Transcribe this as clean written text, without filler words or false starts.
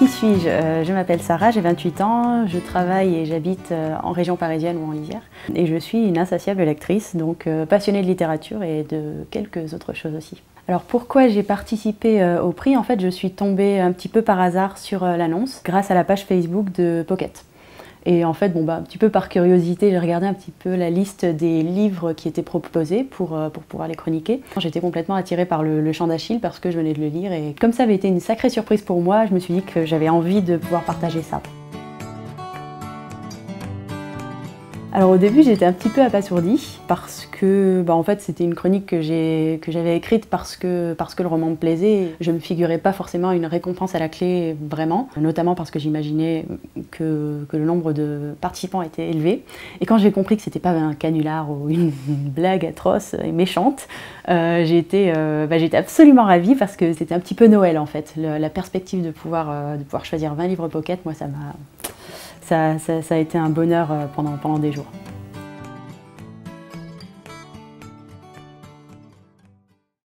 Qui suis-je? Je m'appelle Sarah, j'ai 28 ans, je travaille et j'habite en région parisienne ou en Lisière. Et je suis une insatiable lectrice, donc passionnée de littérature et de quelques autres choses aussi. Alors pourquoi j'ai participé au prix? En fait, je suis tombée un petit peu par hasard sur l'annonce grâce à la page Facebook de Pocket. Et en fait, un petit peu par curiosité, j'ai regardé un petit peu la liste des livres qui étaient proposés pour pouvoir les chroniquer. J'étais complètement attirée par le Chant d'Achille parce que je venais de le lire et comme ça avait été une sacrée surprise pour moi, je me suis dit que j'avais envie de pouvoir partager ça. Alors au début j'étais un petit peu abasourdie parce que en fait c'était une chronique que j'avais écrite parce que le roman me plaisait. Je ne me figurais pas forcément une récompense à la clé vraiment, notamment parce que j'imaginais que le nombre de participants était élevé. Et quand j'ai compris que c'était pas un canular ou une blague atroce et méchante, j'étais absolument ravie parce que c'était un petit peu Noël en fait. La perspective de pouvoir choisir 20 livres Pocket, moi ça a été un bonheur pendant des jours.